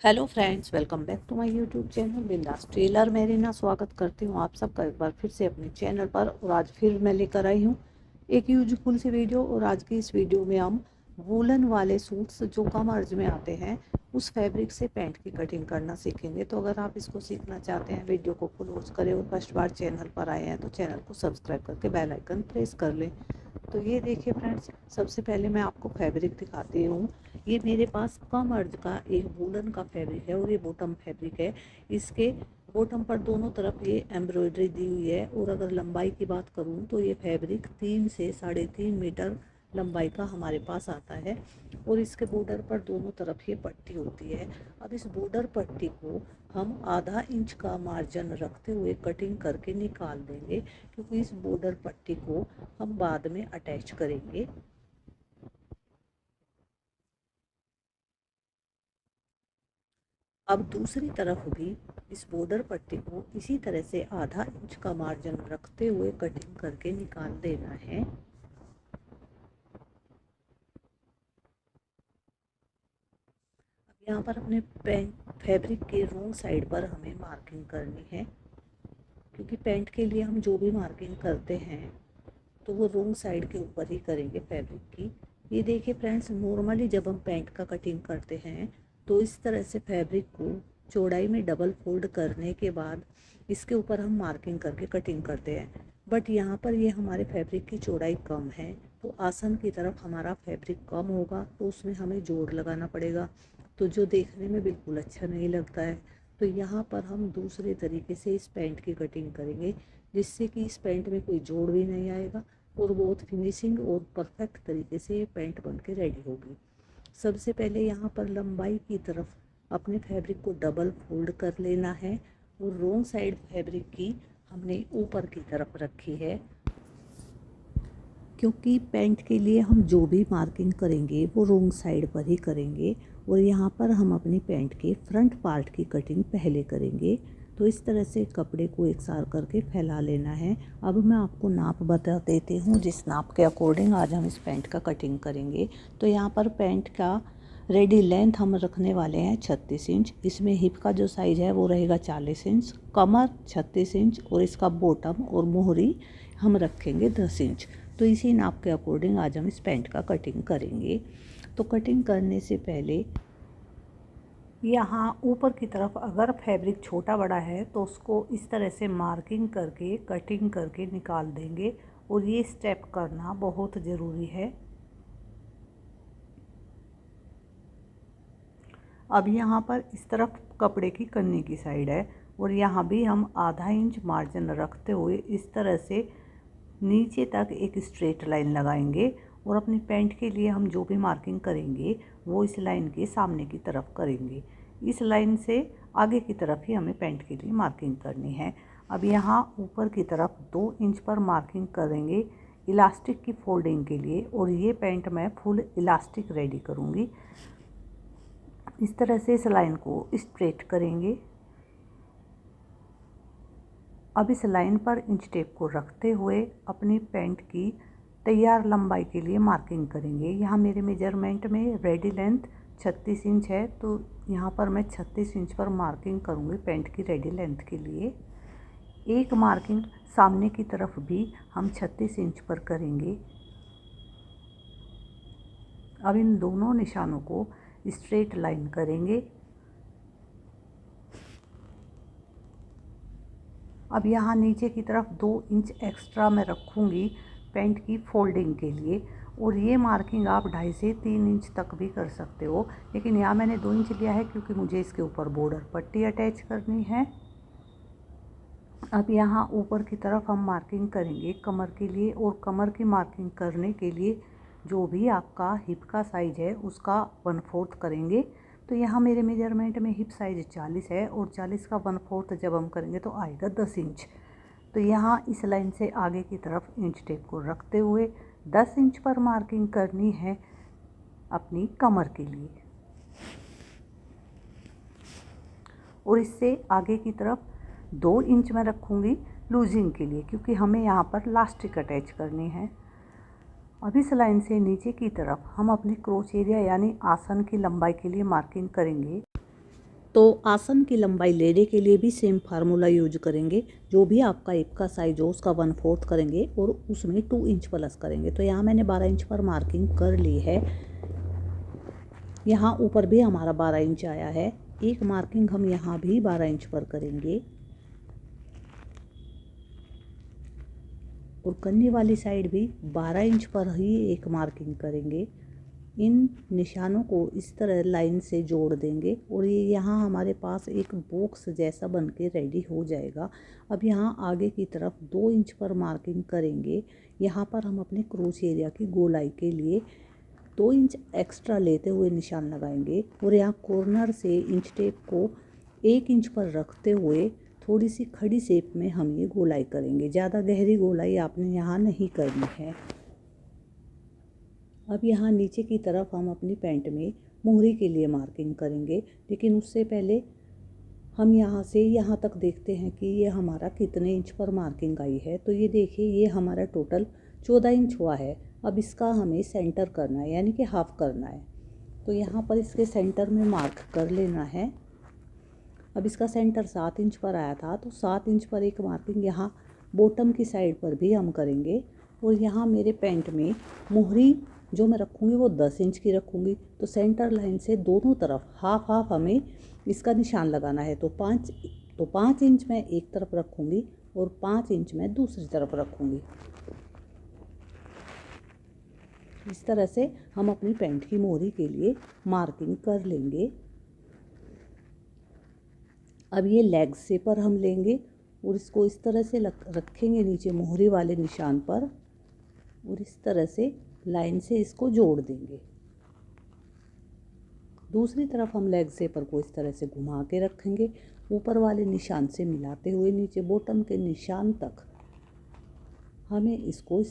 Hello friends, welcome back to my YouTube channel Bindass tailor. मेरीना स्वागत करती हूँ आप सबका एक बार फिर से अपने चैनल पर। और आज फिर मैं लेकर आई हूँ एक यूजफुल सी वीडियो। और आज की इस वीडियो में हम वूलन वाले सूट्स जो कम अर्ज में आते हैं उस फैब्रिक से पैंट की कटिंग करना सीखेंगे। तो अगर आप इसको सीखना चाहते हैं वीडियो को फुल वॉच करें और फर्स्ट बार चैनल पर आए हैं तो चैनल को सब्सक्राइब करके बेल आइकन प्रेस कर लें। तो ये देखिए फ्रेंड्स, सबसे पहले मैं आपको फैब्रिक दिखाती हूँ। ये मेरे पास कम अर्ज का एक वूलन का फैब्रिक है और ये बॉटम फैब्रिक है। इसके बॉटम पर दोनों तरफ ये एम्ब्रॉयडरी दी हुई है। और अगर लंबाई की बात करूँ तो ये फैब्रिक 3 से 3.5 मीटर लंबाई का हमारे पास आता है। और इसके बॉर्डर पर दोनों तरफ ये पट्टी होती है। अब इस बॉर्डर पट्टी को हम आधा इंच का मार्जिन रखते हुए कटिंग करके निकाल देंगे, क्योंकि इस बॉर्डर पट्टी को हम बाद में अटैच करेंगे। अब दूसरी तरफ भी इस बॉर्डर पट्टी को इसी तरह से आधा इंच का मार्जिन रखते हुए कटिंग करके निकाल देना है। अब यहाँ पर अपने फैब्रिक के रोंग साइड पर हमें मार्किंग करनी है, क्योंकि पैंट के लिए हम जो भी मार्किंग करते हैं तो वो रोंग साइड के ऊपर ही करेंगे फैब्रिक की। ये देखिए फ्रेंड्स, नॉर्मली जब हम पैंट का कटिंग करते हैं तो इस तरह से फैब्रिक को चौड़ाई में डबल फोल्ड करने के बाद इसके ऊपर हम मार्किंग करके कटिंग करते हैं। बट यहाँ पर ये हमारे फैब्रिक की चौड़ाई कम है, तो आसन की तरफ हमारा फैब्रिक कम होगा तो उसमें हमें जोड़ लगाना पड़ेगा, तो जो देखने में बिल्कुल अच्छा नहीं लगता है। तो यहाँ पर हम दूसरे तरीके से इस पैंट की कटिंग करेंगे, जिससे कि इस पैंट में कोई जोड़ भी नहीं आएगा और बहुत फिनिशिंग और परफेक्ट तरीके से ये पैंट बन के रेडी होगी। सबसे पहले यहाँ पर लंबाई की तरफ अपने फैब्रिक को डबल फोल्ड कर लेना है और रोंग साइड फैब्रिक की हमने ऊपर की तरफ रखी है, क्योंकि पैंट के लिए हम जो भी मार्किंग करेंगे वो रोंग साइड पर ही करेंगे। और यहाँ पर हम अपनी पैंट के फ्रंट पार्ट की कटिंग पहले करेंगे। तो इस तरह से कपड़े को एकसार करके फैला लेना है। अब मैं आपको नाप बता देती हूँ, जिस नाप के अकॉर्डिंग आज हम इस पैंट का कटिंग करेंगे। तो यहाँ पर पैंट का रेडी लेंथ हम रखने वाले हैं 36 इंच। इसमें हिप का जो साइज़ है वो रहेगा 40 इंच, कमर 36 इंच और इसका बॉटम और मोहरी हम रखेंगे 10 इंच। तो इसी नाप के अकॉर्डिंग आज हम इस पैंट का कटिंग करेंगे। तो कटिंग करने से पहले यहाँ ऊपर की तरफ अगर फैब्रिक छोटा बड़ा है तो उसको इस तरह से मार्किंग करके कटिंग करके निकाल देंगे। और ये स्टेप करना बहुत ज़रूरी है। अब यहाँ पर इस तरफ कपड़े की कन्नी की साइड है और यहाँ भी हम आधा इंच मार्जिन रखते हुए इस तरह से नीचे तक एक स्ट्रेट लाइन लगाएंगे। और अपनी पैंट के लिए हम जो भी मार्किंग करेंगे वो इस लाइन के सामने की तरफ करेंगे। इस लाइन से आगे की तरफ ही हमें पैंट के लिए मार्किंग करनी है। अब यहाँ ऊपर की तरफ 2 इंच पर मार्किंग करेंगे इलास्टिक की फोल्डिंग के लिए। और ये पैंट मैं फुल इलास्टिक रेडी करूँगी। इस तरह से इस लाइन को स्ट्रेट करेंगे। अब इस लाइन पर इंच टेप को रखते हुए अपनी पैंट की तैयार लंबाई के लिए मार्किंग करेंगे। यहाँ मेरे मेजरमेंट में रेडी लेंथ 36 इंच है, तो यहाँ पर मैं 36 इंच पर मार्किंग करूँगी पैंट की रेडी लेंथ के लिए। एक मार्किंग सामने की तरफ भी हम 36 इंच पर करेंगे। अब इन दोनों निशानों को स्ट्रेट लाइन करेंगे। अब यहाँ नीचे की तरफ 2 इंच एक्स्ट्रा मैं रखूँगी पैंट की फोल्डिंग के लिए। और ये मार्किंग आप 2.5 से 3 इंच तक भी कर सकते हो, लेकिन यहाँ मैंने 2 इंच लिया है क्योंकि मुझे इसके ऊपर बॉर्डर पट्टी अटैच करनी है। अब यहाँ ऊपर की तरफ हम मार्किंग करेंगे कमर के लिए। और कमर की मार्किंग करने के लिए जो भी आपका हिप का साइज़ है उसका 1/4 करेंगे। तो यहाँ मेरे मेजरमेंट में हिप साइज़ 40 है और 40 का 1/4 जब हम करेंगे तो आएगा 10 इंच। तो यहाँ इस लाइन से आगे की तरफ इंच टेप को रखते हुए 10 इंच पर मार्किंग करनी है अपनी कमर के लिए। और इससे आगे की तरफ 2 इंच में रखूँगी लूजिंग के लिए, क्योंकि हमें यहाँ पर लास्टिक अटैच करनी है। अब इस लाइन से नीचे की तरफ हम अपनी क्रोच एरिया यानी आसन की लंबाई के लिए मार्किंग करेंगे। तो आसन की लंबाई लेने के लिए भी सेम फार्मूला यूज करेंगे। जो भी आपका हिप का साइज हो उसका 1/4 करेंगे और उसमें 2 इंच प्लस करेंगे। तो यहाँ मैंने 12 इंच पर मार्किंग कर ली है। यहाँ ऊपर भी हमारा 12 इंच आया है। एक मार्किंग हम यहाँ भी 12 इंच पर करेंगे और कन्नी वाली साइड भी 12 इंच पर ही एक मार्किंग करेंगे। इन निशानों को इस तरह लाइन से जोड़ देंगे और ये यहाँ हमारे पास एक बॉक्स जैसा बन के रेडी हो जाएगा। अब यहाँ आगे की तरफ 2 इंच पर मार्किंग करेंगे। यहाँ पर हम अपने क्रोच एरिया की गोलाई के लिए 2 इंच एक्स्ट्रा लेते हुए निशान लगाएंगे और यहाँ कॉर्नर से इंच टेप को 1 इंच पर रखते हुए थोड़ी सी खड़ी शेप में हम ये गोलाई करेंगे। ज़्यादा गहरी गोलाई आपने यहाँ नहीं करनी है। अब यहाँ नीचे की तरफ हम अपनी पैंट में मोहरी के लिए मार्किंग करेंगे, लेकिन उससे पहले हम यहाँ से यहाँ तक देखते हैं कि ये हमारा कितने इंच पर मार्किंग आई है। तो ये देखिए, ये हमारा टोटल 14 इंच हुआ है। अब इसका हमें सेंटर करना है, यानी कि हाफ करना है। तो यहाँ पर इसके सेंटर में मार्क कर लेना है। अब इसका सेंटर 7 इंच पर आया था, तो 7 इंच पर एक मार्किंग यहाँ बॉटम की साइड पर भी हम करेंगे। और यहाँ मेरे पैंट में मोहरी जो मैं रखूँगी वो 10 इंच की रखूँगी। तो सेंटर लाइन से दोनों तरफ हाफ हाफ हमें इसका निशान लगाना है। तो 5 इंच मैं एक तरफ रखूँगी और 5 इंच मैं दूसरी तरफ रखूँगी। इस तरह से हम अपनी पैंट की मोहरी के लिए मार्किंग कर लेंगे। अब ये लेग से पर हम लेंगे और इसको इस तरह से रखेंगे नीचे मोहरी वाले निशान पर और इस तरह से लाइन से इसको जोड़ देंगे। दूसरी तरफ हम लेग सेपर को इस तरह से घुमा के रखेंगे, ऊपर वाले निशान से मिलाते हुए नीचे बॉटम के निशान तक हमें इसको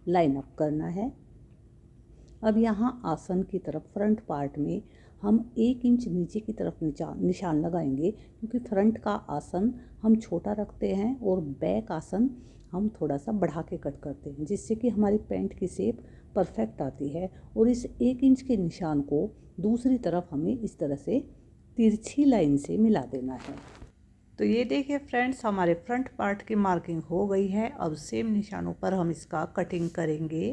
लाइन अप करना है। अब यहाँ आसन की तरफ फ्रंट पार्ट में हम 1 इंच नीचे की तरफ निशान लगाएंगे, क्योंकि फ्रंट का आसन हम छोटा रखते हैं और बैक आसन हम थोड़ा सा बढ़ा के कट करते हैं, जिससे कि हमारी पैंट की शेप परफेक्ट आती है। और इस 1 इंच के निशान को दूसरी तरफ हमें इस तरह से तिरछी लाइन से मिला देना है। तो ये देखिए फ्रेंड्स, हमारे फ्रंट पार्ट की मार्किंग हो गई है। अब सेम निशानों पर हम इसका कटिंग करेंगे।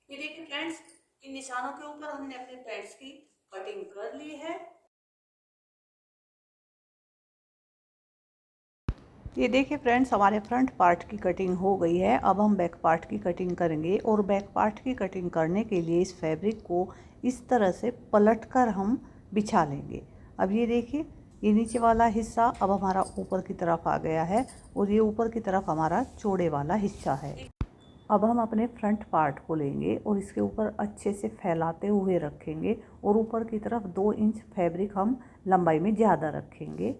ये देखिए फ्रेंड्स, इन निशानों के ऊपर हमने अपने पैड्स की कटिंग कर ली है। ये देखिए फ्रेंड्स, हमारे फ्रंट पार्ट की कटिंग हो गई है। अब हम बैक पार्ट की कटिंग करेंगे और बैक पार्ट की कटिंग करने के लिए इस फैब्रिक को इस तरह से पलटकर हम बिछा लेंगे। अब ये देखिए, ये नीचे वाला हिस्सा अब हमारा ऊपर की तरफ आ गया है और ये ऊपर की तरफ हमारा चौड़े वाला हिस्सा है। अब हम अपने फ्रंट पार्ट को लेंगे और इसके ऊपर अच्छे से फैलाते हुए रखेंगे और ऊपर की तरफ 2 इंच फैब्रिक हम लंबाई में ज़्यादा रखेंगे।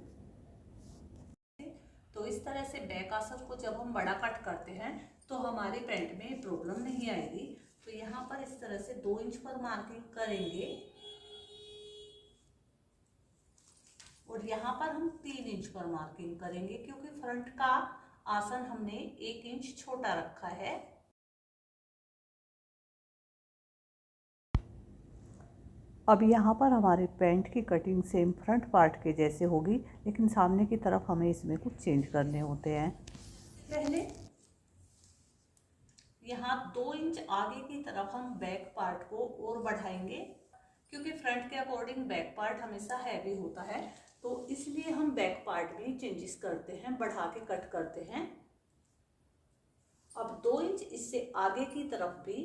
तो इस तरह से बैक आसन को जब हम बड़ा कट करते हैं तो हमारे पैंट में प्रॉब्लम नहीं आएगी। तो यहाँ पर इस तरह से 2 इंच पर मार्किंग करेंगे और यहाँ पर हम 3 इंच पर मार्किंग करेंगे, क्योंकि फ्रंट का आसन हमने 1 इंच छोटा रखा है। अब यहाँ पर हमारे पैंट की कटिंग सेम फ्रंट पार्ट के जैसे होगी, लेकिन सामने की तरफ हमें इसमें कुछ चेंज करने होते हैं। पहले यहाँ 2 इंच आगे की तरफ हम बैक पार्ट को और बढ़ाएंगे, क्योंकि फ्रंट के अकॉर्डिंग बैक पार्ट हमेशा हैवी होता है। तो इसलिए हम बैक पार्ट में चेंजेस करते हैं, बढ़ा के कट करते हैं। अब 2 इंच इससे आगे की तरफ भी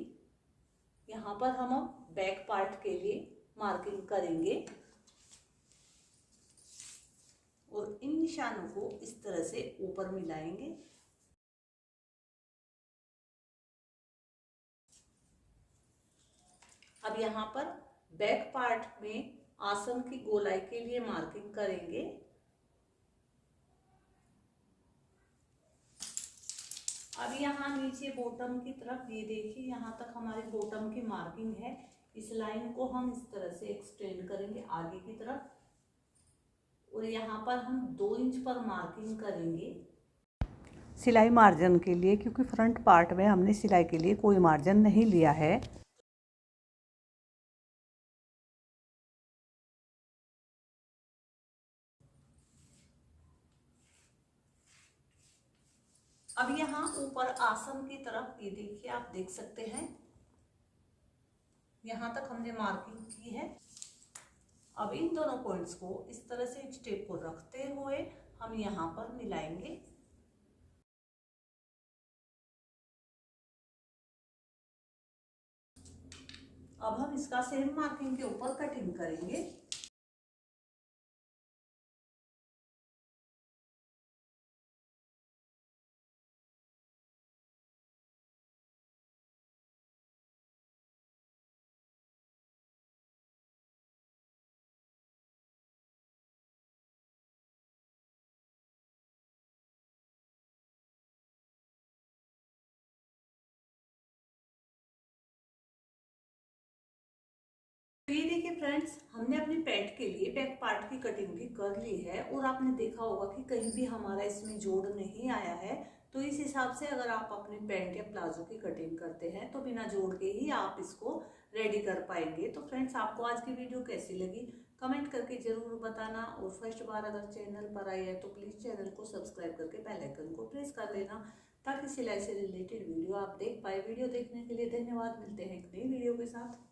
यहाँ पर हम अब बैक पार्ट के लिए मार्किंग करेंगे और इन निशानों को इस तरह से ऊपर मिलाएंगे। अब यहाँ पर बैक पार्ट में आसन की गोलाई के लिए मार्किंग करेंगे। अब यहाँ नीचे बॉटम की तरफ ये देखिए, यहाँ तक हमारी बॉटम की मार्किंग है। इस लाइन को हम इस तरह से एक्सटेंड करेंगे आगे की तरफ और यहाँ पर हम 2 इंच पर मार्किंग करेंगे सिलाई मार्जिन के लिए, क्योंकि फ्रंट पार्ट में हमने सिलाई के लिए कोई मार्जिन नहीं लिया है। अब यहाँ ऊपर आसन की तरफ ये देखिए, आप देख सकते हैं यहाँ तक हमने मार्किंग की है। अब इन दोनों पॉइंट्स को इस तरह से स्टेप को रखते हुए हम यहाँ पर मिलाएंगे। अब हम इसका सेम मार्किंग के ऊपर कटिंग करेंगे। तो ये देखिए फ्रेंड्स, हमने अपने पैंट के लिए बैक पार्ट की कटिंग भी कर ली है और आपने देखा होगा कि कहीं भी हमारा इसमें जोड़ नहीं आया है। तो इस हिसाब से अगर आप अपने पैंट या प्लाजो की कटिंग करते हैं तो बिना जोड़ के ही आप इसको रेडी कर पाएंगे। तो फ्रेंड्स, आपको आज की वीडियो कैसी लगी कमेंट करके जरूर बताना, और फर्स्ट बार अगर चैनल पर आए हैं तो प्लीज चैनल को सब्सक्राइब करके बेल आइकन को प्रेस कर लेना, ताकि सिलाई से रिलेटेड वीडियो आप देख पाए। वीडियो देखने के लिए धन्यवाद। मिलते हैं एक नई वीडियो के साथ।